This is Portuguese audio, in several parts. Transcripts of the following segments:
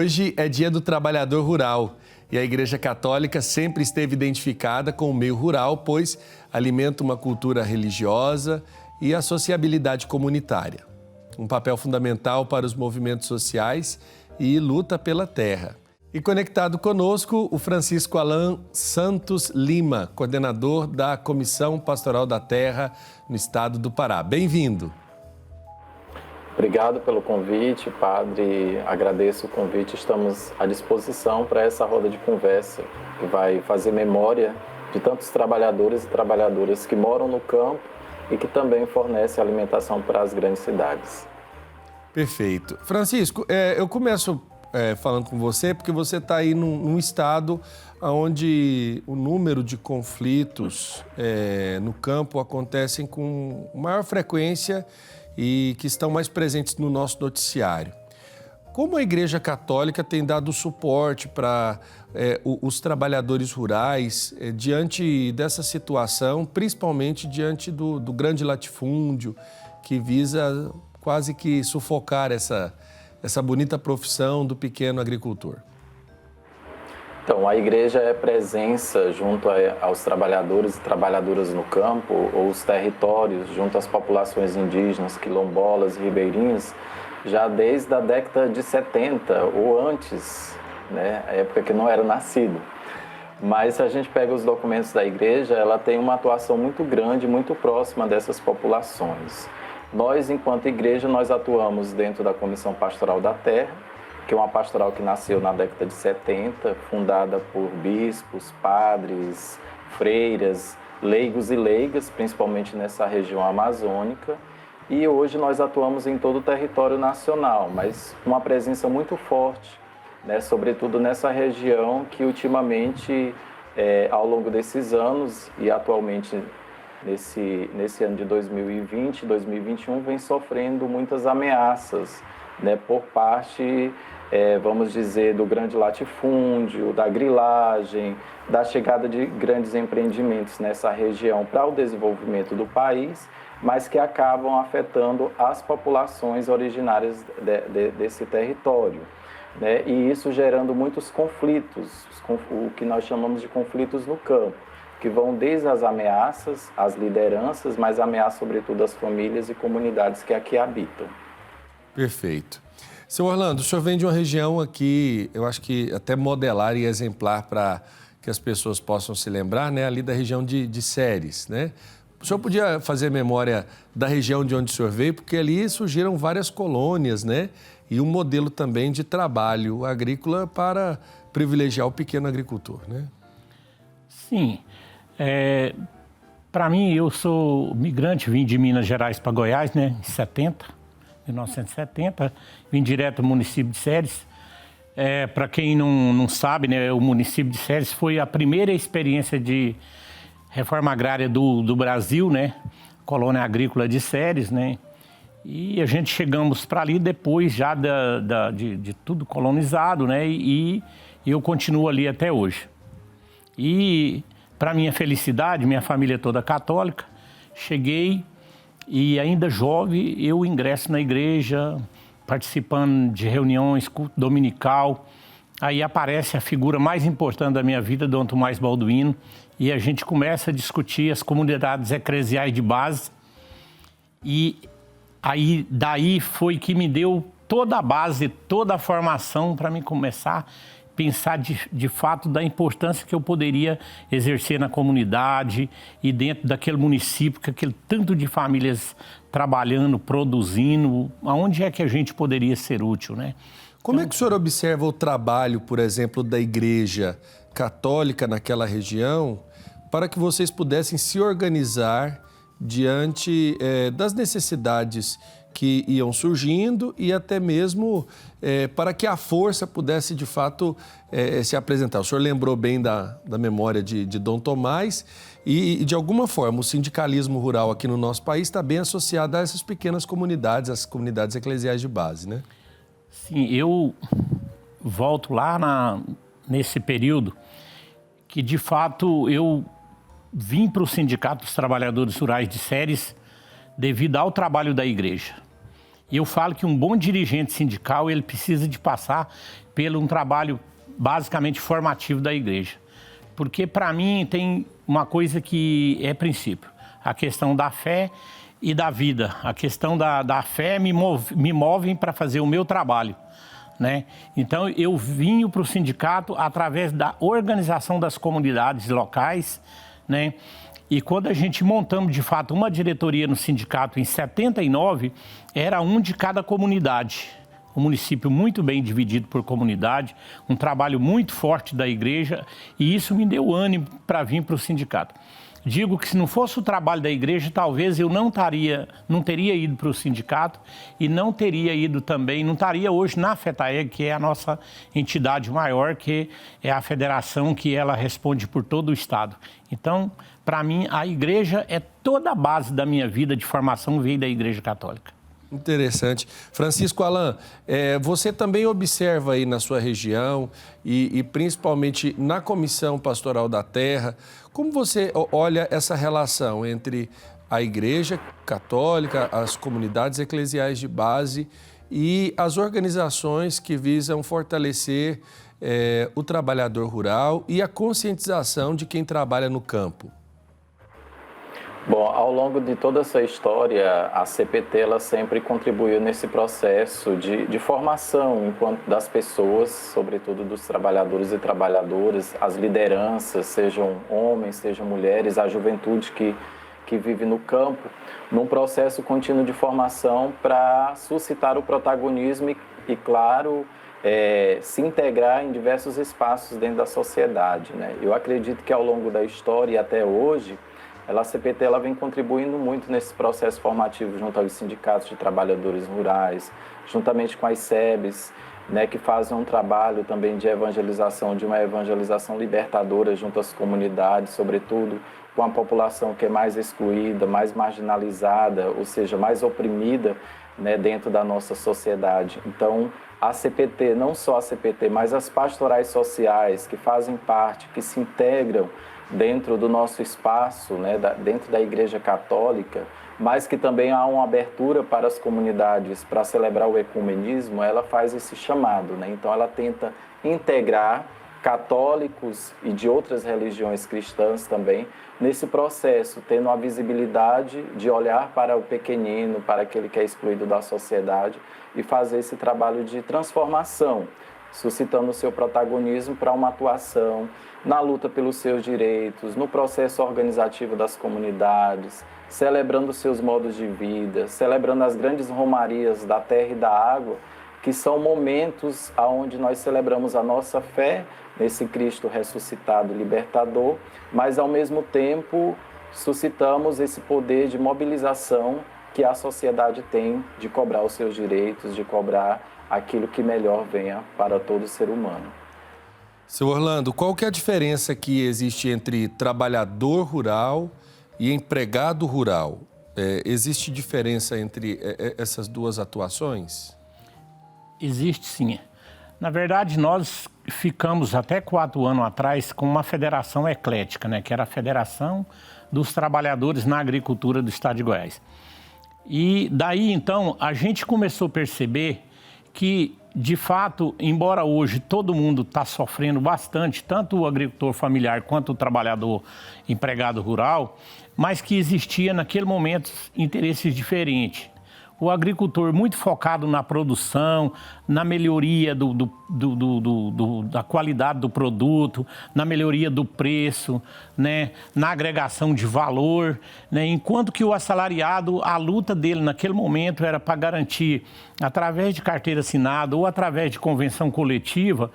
Hoje é Dia do Trabalhador Rural e a Igreja Católica sempre esteve identificada com o meio rural, pois alimenta uma cultura religiosa e a sociabilidade comunitária. Um papel fundamental para os movimentos sociais e luta pela terra. E conectado conosco, o Francisco Alan Santos Lima, coordenador da Comissão Pastoral da Terra no estado do Pará. Bem-vindo. Obrigado pelo convite, padre. Agradeço o convite. Estamos à disposição para essa roda de conversa que vai fazer memória de tantos trabalhadores e trabalhadoras que moram no campo e que também fornecem alimentação para as grandes cidades. Perfeito. Francisco, eu começo falando com você porque você está aí num estado onde o número de conflitos no campo acontecem com maior frequência e que estão mais presentes no nosso noticiário. Como a Igreja Católica tem dado suporte para os trabalhadores rurais diante dessa situação, principalmente diante do grande latifúndio que visa quase que sufocar essa bonita profissão do pequeno agricultor? Então, a igreja é presença junto aos trabalhadores e trabalhadoras no campo, ou os territórios, junto às populações indígenas, quilombolas e ribeirinhas, já desde a década de 70 ou antes, né, a época que não era nascido. Mas se a gente pega os documentos da igreja, ela tem uma atuação muito grande, muito próxima dessas populações. Nós, enquanto igreja, nós atuamos dentro da Comissão Pastoral da Terra, que é uma pastoral que nasceu na década de 70, fundada por bispos, padres, freiras, leigos e leigas, principalmente nessa região amazônica. E hoje nós atuamos em todo o território nacional, mas com uma presença muito forte, né, sobretudo nessa região que ultimamente, ao longo desses anos e atualmente nesse ano de 2020, 2021, vem sofrendo muitas ameaças, né, por parte, vamos dizer, do grande latifúndio, da grilagem, da chegada de grandes empreendimentos nessa região para o desenvolvimento do país, mas que acabam afetando as populações originárias desse território, né, e isso gerando muitos conflitos, o que nós chamamos de conflitos no campo, que vão desde as ameaças, as lideranças, mas ameaçam sobretudo as famílias e comunidades que aqui habitam. Perfeito. Seu Orlando, o senhor vem de uma região aqui, eu acho que até modelar e exemplar para que as pessoas possam se lembrar, né? Ali da região de Séries, né? O senhor podia fazer memória da região de onde o senhor veio, porque ali surgiram várias colônias, né? E um modelo também de trabalho agrícola para privilegiar o pequeno agricultor, né? Sim. Para mim, eu sou migrante, vim de Minas Gerais para Goiás, né? Em 1970, vim direto do município de Séries. Para quem não sabe, né, o município de Séries foi a primeira experiência de reforma agrária do Brasil, né? Colônia agrícola de Séries, né? E a gente chegamos para ali depois já de tudo colonizado, né? E eu continuo ali até hoje. E, para minha felicidade, minha família toda católica, cheguei e ainda jovem, eu ingresso na igreja, participando de reuniões, culto dominical. Aí aparece a figura mais importante da minha vida, Dom Tomás Balduino, e a gente começa a discutir as comunidades eclesiais de base. E aí, daí foi que me deu toda a base, toda a formação para mim começar a pensar de fato da importância que eu poderia exercer na comunidade e dentro daquele município, com aquele tanto de famílias trabalhando, produzindo, aonde é que a gente poderia ser útil, né? Como é que o senhor observa o trabalho, por exemplo, da Igreja Católica naquela região para que vocês pudessem se organizar diante das necessidades que iam surgindo e até mesmo para que a força pudesse, de fato, se apresentar? O senhor lembrou bem da memória de Dom Tomás e, de alguma forma, o sindicalismo rural aqui no nosso país está bem associado a essas pequenas comunidades, as comunidades eclesiais de base, né? Sim, eu volto lá nesse período que, de fato, eu vim para o Sindicato dos Trabalhadores Rurais de Séries devido ao trabalho da igreja. E eu falo que um bom dirigente sindical, ele precisa de passar por um trabalho basicamente formativo da igreja. Porque, para mim, tem uma coisa que é princípio. A questão da fé e da vida. A questão da fé me move para fazer o meu trabalho, né? Então, eu vim para o sindicato através da organização das comunidades locais, né? E quando a gente montamos, de fato, uma diretoria no sindicato em 79, era um de cada comunidade. Um município muito bem dividido por comunidade, um trabalho muito forte da igreja, e isso me deu ânimo para vir para o sindicato. Digo que se não fosse o trabalho da igreja, talvez eu não teria ido para o sindicato e não teria ido também, não estaria hoje na FETAEG, que é a nossa entidade maior, que é a federação que ela responde por todo o estado. Então, para mim, a igreja é toda a base da minha vida de formação, veio da Igreja Católica. Interessante. Francisco Alan, você também observa aí na sua região e principalmente na Comissão Pastoral da Terra, como você olha essa relação entre a Igreja Católica, as comunidades eclesiais de base e as organizações que visam fortalecer o trabalhador rural e a conscientização de quem trabalha no campo? Bom, ao longo de toda essa história, a CPT ela sempre contribuiu nesse processo de formação das pessoas, sobretudo dos trabalhadores e trabalhadoras, as lideranças, sejam homens, sejam mulheres, a juventude que vive no campo, num processo contínuo de formação para suscitar o protagonismo e claro, se integrar em diversos espaços dentro da sociedade, né? Eu acredito que ao longo da história e até hoje, a CPT ela vem contribuindo muito nesse processo formativo junto aos sindicatos de trabalhadores rurais, juntamente com as SEBs, né, que fazem um trabalho também de evangelização, de uma evangelização libertadora junto às comunidades, sobretudo com a população que é mais excluída, mais marginalizada, ou seja, mais oprimida, né, dentro da nossa sociedade. Então, a CPT, não só a CPT, mas as pastorais sociais que fazem parte, que se integram dentro do nosso espaço, né, dentro da Igreja Católica, mas que também há uma abertura para as comunidades para celebrar o ecumenismo, ela faz esse chamado, né? Então ela tenta integrar católicos e de outras religiões cristãs também nesse processo, tendo a visibilidade de olhar para o pequenino, para aquele que é excluído da sociedade e fazer esse trabalho de transformação, suscitando o seu protagonismo para uma atuação na luta pelos seus direitos, no processo organizativo das comunidades, celebrando seus modos de vida, celebrando as grandes romarias da terra e da água, que são momentos onde nós celebramos a nossa fé nesse Cristo ressuscitado e libertador, mas ao mesmo tempo suscitamos esse poder de mobilização que a sociedade tem de cobrar os seus direitos, de cobrar aquilo que melhor venha para todo ser humano. Seu Orlando, qual que é a diferença que existe entre trabalhador rural e empregado rural? Existe diferença entre essas duas atuações? Existe sim. Na verdade, nós ficamos até 4 anos atrás com uma federação eclética, né, que era a Federação dos Trabalhadores na Agricultura do Estado de Goiás. E daí, então, a gente começou a perceber que, de fato, embora hoje todo mundo está sofrendo bastante, tanto o agricultor familiar quanto o trabalhador empregado rural, mas que existia naquele momento interesses diferentes. O agricultor muito focado na produção, na melhoria da qualidade do produto, na melhoria do preço, né, na agregação de valor, né, enquanto que o assalariado, a luta dele naquele momento era para garantir, através de carteira assinada ou através de convenção coletiva,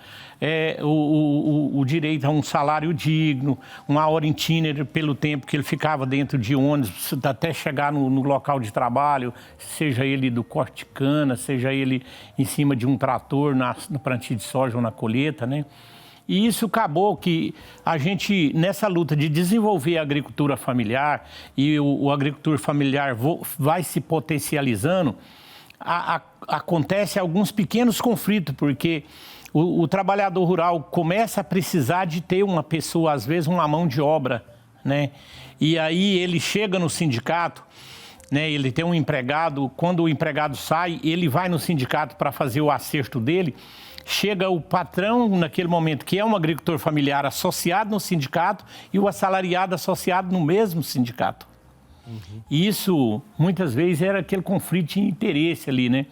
o direito a um salário digno, uma hora itinerária pelo tempo que ele ficava dentro de ônibus até chegar no local de trabalho, seja ele do corte de cana, seja ele em cima de um trator no plantio de soja ou na colheita, né? E isso acabou que a gente, nessa luta de desenvolver a agricultura familiar, e o agricultor familiar vai se potencializando, acontece alguns pequenos conflitos, porque o trabalhador rural começa a precisar de ter uma pessoa, às vezes uma mão de obra, né? E aí ele chega no sindicato né? Ele tem um empregado, quando o empregado sai, ele vai no sindicato para fazer o acerto dele, chega o patrão naquele momento, que é um agricultor familiar associado no sindicato e o assalariado associado no mesmo sindicato. E isso, muitas vezes, era aquele conflito de interesse ali, né?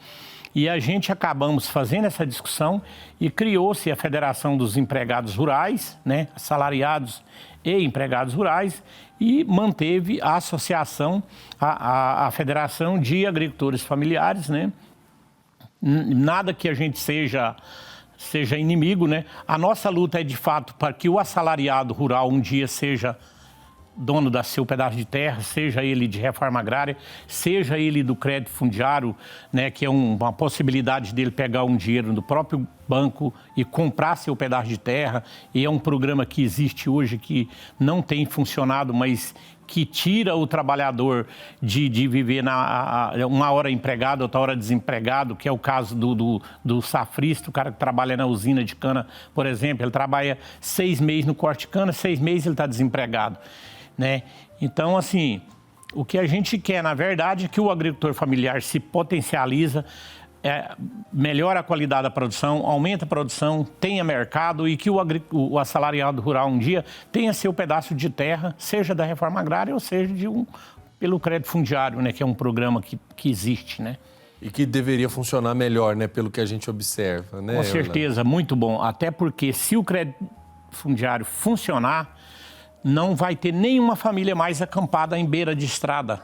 E a gente acabamos fazendo essa discussão e criou-se a Federação dos Empregados Rurais, né? Assalariados e empregados rurais, e manteve a associação, a Federação de Agricultores Familiares, né? Nada que a gente seja inimigo, né? A nossa luta é, de fato, para que o assalariado rural um dia seja dono da seu pedaço de terra, seja ele de reforma agrária, seja ele do crédito fundiário, né, que é uma possibilidade dele pegar um dinheiro do próprio banco e comprar seu pedaço de terra. E é um programa que existe hoje que não tem funcionado, mas que tira o trabalhador de viver uma hora empregado, outra hora desempregado, que é o caso do safrista, o cara que trabalha na usina de cana, por exemplo. Ele trabalha 6 meses no corte de cana, 6 meses ele está desempregado, né? Então, assim, o que a gente quer, na verdade, é que o agricultor familiar se potencializa, melhora a qualidade da produção, aumenta a produção, tenha mercado e que o assalariado rural um dia tenha seu pedaço de terra, seja da reforma agrária ou seja pelo crédito fundiário, né, que é um programa que existe, né? E que deveria funcionar melhor, né, pelo que a gente observa, né? Com certeza, muito bom. Até porque se o crédito fundiário funcionar, não vai ter nenhuma família mais acampada em beira de estrada.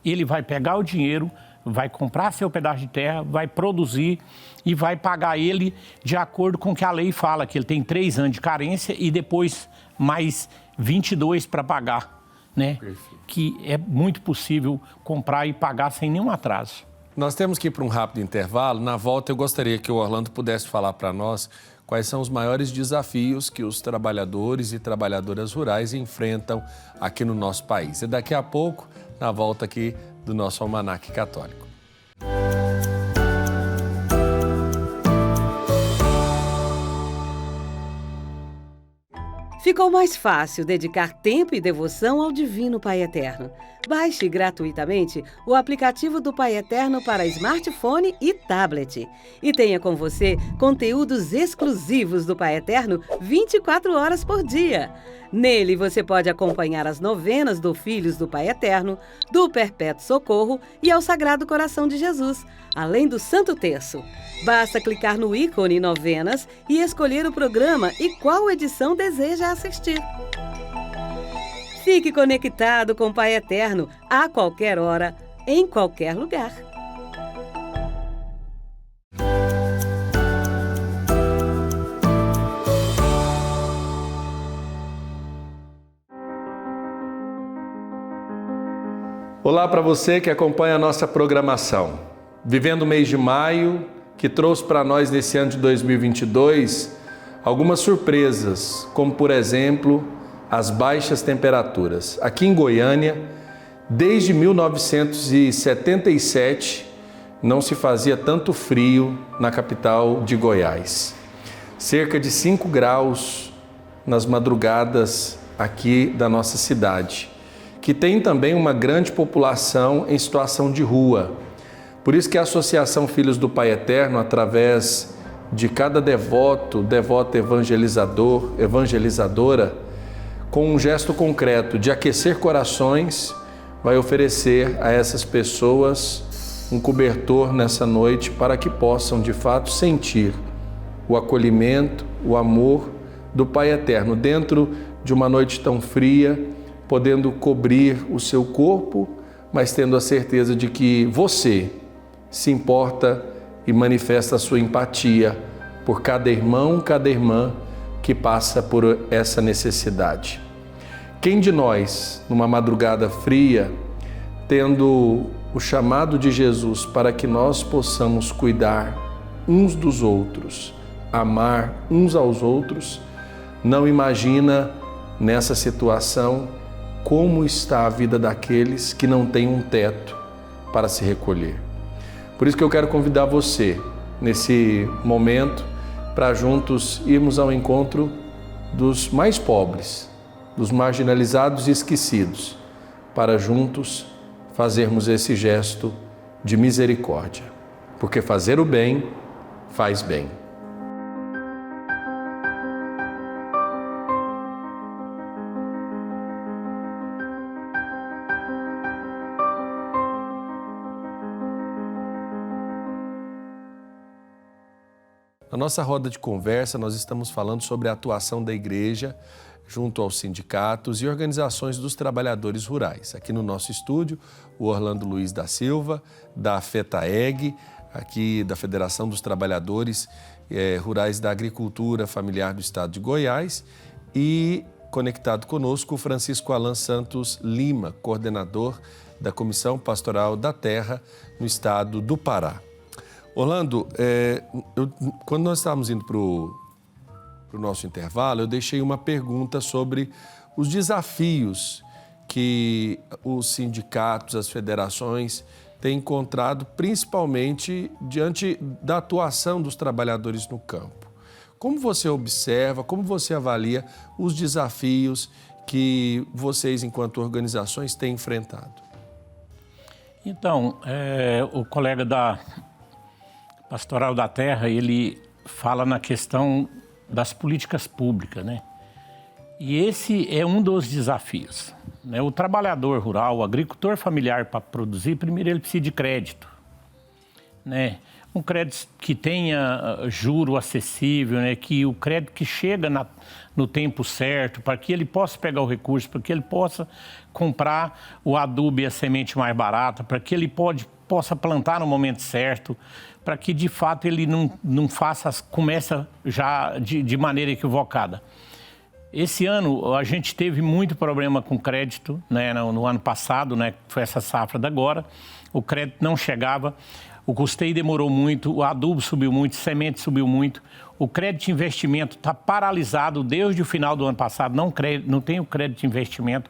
Ele vai pegar o dinheiro, vai comprar seu pedaço de terra, vai produzir e vai pagar ele de acordo com o que a lei fala, que ele tem 3 anos de carência e depois mais 22 para pagar, né? Perfeito. Que é muito possível comprar e pagar sem nenhum atraso. Nós temos que ir para um rápido intervalo. Na volta, eu gostaria que o Orlando pudesse falar para nós quais são os maiores desafios que os trabalhadores e trabalhadoras rurais enfrentam aqui no nosso país. E daqui a pouco, na volta aqui do nosso Almanaque Católico. Ficou mais fácil dedicar tempo e devoção ao Divino Pai Eterno. Baixe gratuitamente o aplicativo do Pai Eterno para smartphone e tablet. E tenha com você conteúdos exclusivos do Pai Eterno 24 horas por dia. Nele você pode acompanhar as novenas do Filhos do Pai Eterno, do Perpétuo Socorro e ao Sagrado Coração de Jesus, além do Santo Terço. Basta clicar no ícone Novenas e escolher o programa e qual edição deseja assistir. Fique conectado com o Pai Eterno a qualquer hora, em qualquer lugar. Olá para você que acompanha a nossa programação. Vivendo o mês de maio, que trouxe para nós nesse ano de 2022 algumas surpresas, como por exemplo as baixas temperaturas. Aqui em Goiânia, desde 1977, não se fazia tanto frio na capital de Goiás. Cerca de 5 graus nas madrugadas aqui da nossa cidade, que tem também uma grande população em situação de rua. Por isso que a Associação Filhos do Pai Eterno, através de cada devoto evangelizador, evangelizadora, com um gesto concreto de aquecer corações, vai oferecer a essas pessoas um cobertor nessa noite para que possam de fato sentir o acolhimento, o amor do Pai Eterno dentro de uma noite tão fria, podendo cobrir o seu corpo, mas tendo a certeza de que você se importa e manifesta a sua empatia por cada irmão, cada irmã que passa por essa necessidade. Quem de nós, numa madrugada fria, tendo o chamado de Jesus para que nós possamos cuidar uns dos outros, amar uns aos outros, não imagina nessa situação como está a vida daqueles que não têm um teto para se recolher. Por isso que eu quero convidar você, nesse momento, para juntos irmos ao encontro dos mais pobres, dos marginalizados e esquecidos, para juntos fazermos esse gesto de misericórdia, porque fazer o bem faz bem. Na nossa roda de conversa, nós estamos falando sobre a atuação da igreja junto aos sindicatos e organizações dos trabalhadores rurais. Aqui no nosso estúdio, o Orlando Luiz da Silva, da FETAEG, aqui da Federação dos Trabalhadores Rurais da Agricultura Familiar do Estado de Goiás, e conectado conosco o Francisco Alan Santos Lima, coordenador da Comissão Pastoral da Terra no Estado do Pará. Orlando, quando nós estávamos indo para o nosso intervalo, eu deixei uma pergunta sobre os desafios que os sindicatos, as federações têm encontrado, principalmente diante da atuação dos trabalhadores no campo. Como você observa, como você avalia os desafios que vocês, enquanto organizações, têm enfrentado? Então, o colega da Pastoral da Terra, ele fala na questão das políticas públicas, né? E esse é um dos desafios, né? O trabalhador rural, o agricultor familiar, para produzir, primeiro ele precisa de crédito, né? Um crédito que tenha juro acessível, né? Que o crédito que chega no tempo certo, para que ele possa pegar o recurso, para que ele possa comprar o adubo e a semente mais barata, para que ele possa plantar no momento certo, para que de fato ele não começa já de maneira equivocada. Esse ano a gente teve muito problema com crédito, né? No ano passado, né? Foi essa safra da agora, o crédito não chegava, o custeio demorou muito, o adubo subiu muito, a semente subiu muito, o crédito de investimento está paralisado desde o final do ano passado, não tem o crédito de investimento.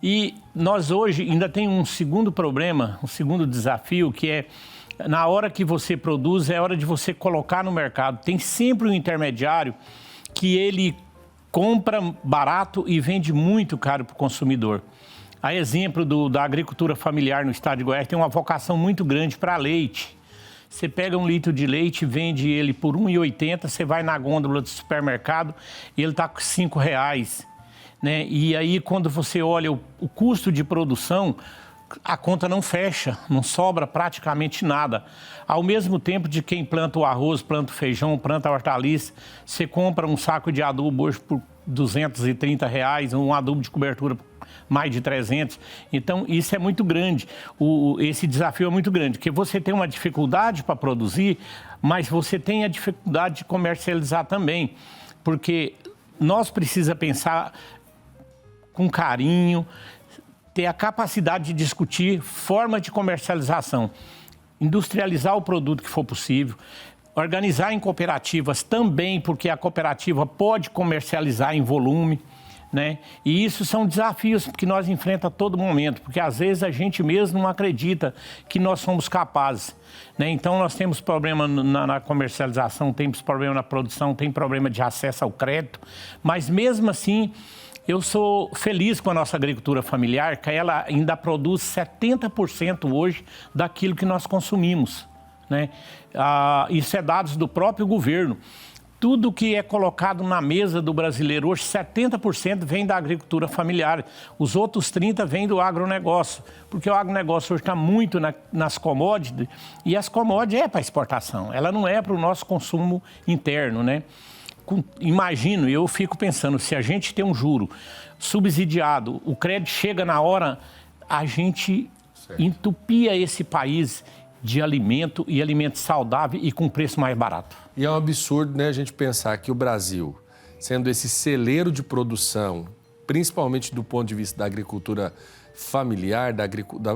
E nós hoje ainda tem um segundo problema, um segundo desafio, que é na hora que você produz, é hora de você colocar no mercado. Tem sempre um intermediário que ele compra barato e vende muito caro para o consumidor. A exemplo da agricultura familiar no estado de Goiás, tem uma vocação muito grande para leite. Você pega 1 litro de leite e vende ele por R$ 1,80, você vai na gôndola do supermercado e ele está com R$ 5,00. Né? E aí, quando você olha o custo de produção, a conta não fecha, não sobra praticamente nada. Ao mesmo tempo de quem planta o arroz, planta o feijão, planta a hortaliça, você compra um saco de adubo hoje por R$ 230, um adubo de cobertura por mais de 300. Então, isso é muito grande. Esse desafio é muito grande, porque você tem uma dificuldade para produzir, mas você tem a dificuldade de comercializar também, porque nós precisamos pensar com carinho, ter a capacidade de discutir forma de comercialização, industrializar o produto que for possível, organizar em cooperativas também, porque a cooperativa pode comercializar em volume, né? E isso são desafios que nós enfrentamos a todo momento, porque às vezes a gente mesmo não acredita que nós somos capazes, né? Então nós temos problema na comercialização, temos problema na produção, tem problema de acesso ao crédito, mas mesmo assim eu sou feliz com a nossa agricultura familiar, que ela ainda produz 70% hoje daquilo que nós consumimos, né? Isso é dados do próprio governo. Tudo que é colocado na mesa do brasileiro hoje, 70% vem da agricultura familiar. Os outros 30% vêm do agronegócio, porque o agronegócio hoje está muito nas commodities, e as commodities é para exportação, ela não é para o nosso consumo interno, né? Imagino, eu fico pensando, se a gente tem um juro subsidiado, o crédito chega na hora, a gente entupia esse país de alimento e alimento saudável e com preço mais barato. E é um absurdo, né, a gente pensar que o Brasil, sendo esse celeiro de produção, principalmente do ponto de vista da agricultura familiar,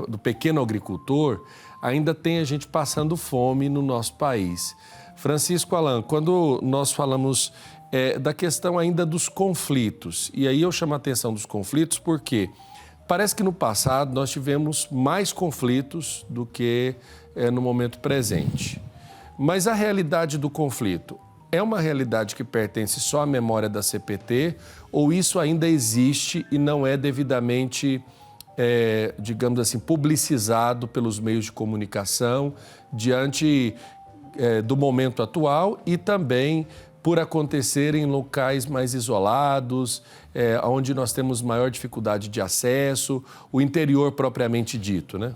do pequeno agricultor, ainda tem a gente passando fome no nosso país. Francisco Alan, quando nós falamos da questão ainda dos conflitos, e aí eu chamo a atenção dos conflitos porque parece que no passado nós tivemos mais conflitos do que no momento presente. Mas a realidade do conflito é uma realidade que pertence só à memória da CPT ou isso ainda existe e não é devidamente digamos assim, publicizado pelos meios de comunicação diante do momento atual e também por acontecer em locais mais isolados, onde nós temos maior dificuldade de acesso, o interior propriamente dito, né?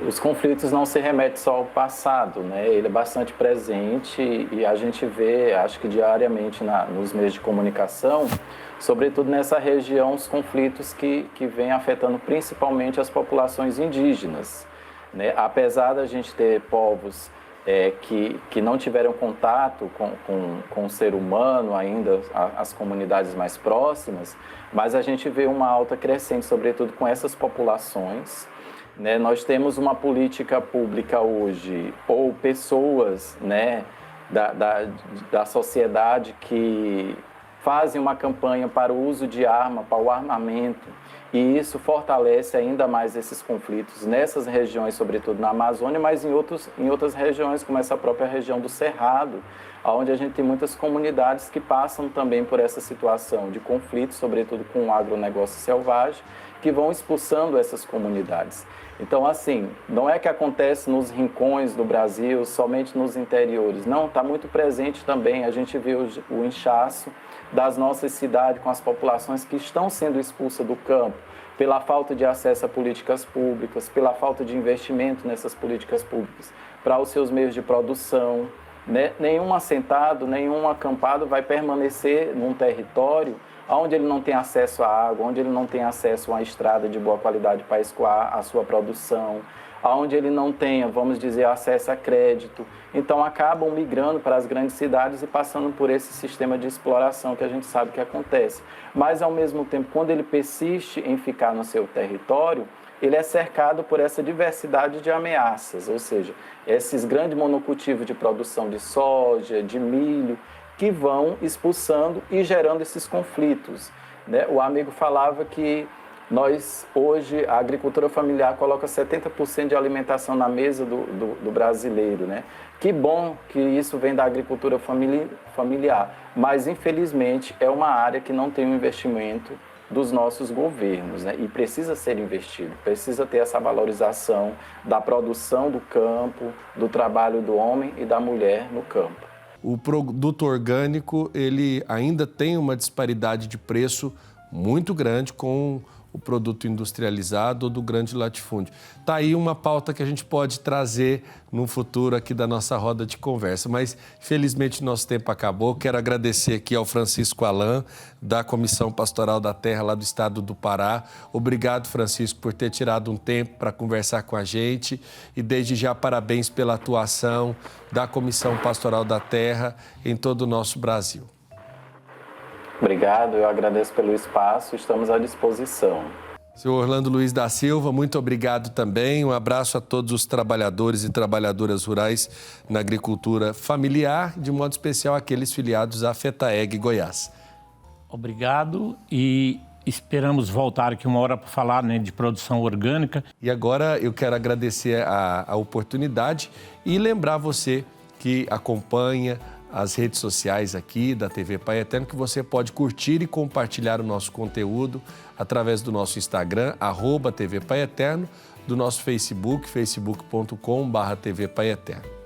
Os conflitos não se remetem só ao passado, né? Ele é bastante presente e a gente vê, acho que diariamente nos meios de comunicação, sobretudo nessa região, os conflitos que vêm afetando principalmente as populações indígenas, né? Apesar da gente ter povos que não tiveram contato com o ser humano ainda, as comunidades mais próximas, mas a gente vê uma alta crescente, sobretudo com essas populações, né? Nós temos uma política pública hoje, ou pessoas, né, da sociedade que fazem uma campanha para o uso de arma, para o armamento, e isso fortalece ainda mais esses conflitos nessas regiões, sobretudo na Amazônia, mas em outras regiões, como essa própria região do Cerrado, onde a gente tem muitas comunidades que passam também por essa situação de conflito, sobretudo com o agronegócio selvagem, que vão expulsando essas comunidades. Então, assim, não é que acontece nos rincões do Brasil, somente nos interiores. Não, está muito presente também. A gente vê o inchaço das nossas cidades com as populações que estão sendo expulsas do campo pela falta de acesso a políticas públicas, pela falta de investimento nessas políticas públicas para os seus meios de produção, né? Nenhum assentado, nenhum acampado vai permanecer num território onde ele não tem acesso à água, onde ele não tem acesso a uma estrada de boa qualidade para escoar a sua produção, onde ele não tenha, vamos dizer, acesso a crédito. Então, acabam migrando para as grandes cidades e passando por esse sistema de exploração que a gente sabe que acontece. Mas, ao mesmo tempo, quando ele persiste em ficar no seu território, ele é cercado por essa diversidade de ameaças, ou seja, esses grandes monocultivos de produção de soja, de milho, que vão expulsando e gerando esses conflitos, né? O amigo falava que nós, hoje, a agricultura familiar coloca 70% de alimentação na mesa do brasileiro, né? Que bom que isso vem da agricultura familiar, mas, infelizmente, é uma área que não tem um investimento dos nossos governos, né? E precisa ser investido, precisa ter essa valorização da produção do campo, do trabalho do homem e da mulher no campo. O produto orgânico, ele ainda tem uma disparidade de preço muito grande com o produto industrializado ou do grande latifúndio. Está aí uma pauta que a gente pode trazer no futuro aqui da nossa roda de conversa, mas felizmente nosso tempo acabou. Quero agradecer aqui ao Francisco Alan, da Comissão Pastoral da Terra lá do estado do Pará. Obrigado, Francisco, por ter tirado um tempo para conversar com a gente e desde já parabéns pela atuação da Comissão Pastoral da Terra em todo o nosso Brasil. Obrigado, eu agradeço pelo espaço, estamos à disposição. Senhor Orlando Luiz da Silva, muito obrigado também. Um abraço a todos os trabalhadores e trabalhadoras rurais na agricultura familiar, de modo especial aqueles filiados à FETAEG Goiás. Obrigado e esperamos voltar aqui uma hora para falar, né, de produção orgânica. E agora eu quero agradecer a oportunidade e lembrar você que acompanha as redes sociais aqui da TV Pai Eterno, que você pode curtir e compartilhar o nosso conteúdo através do nosso Instagram, @TV Pai Eterno, do nosso Facebook, facebook.com/TV Pai Eterno.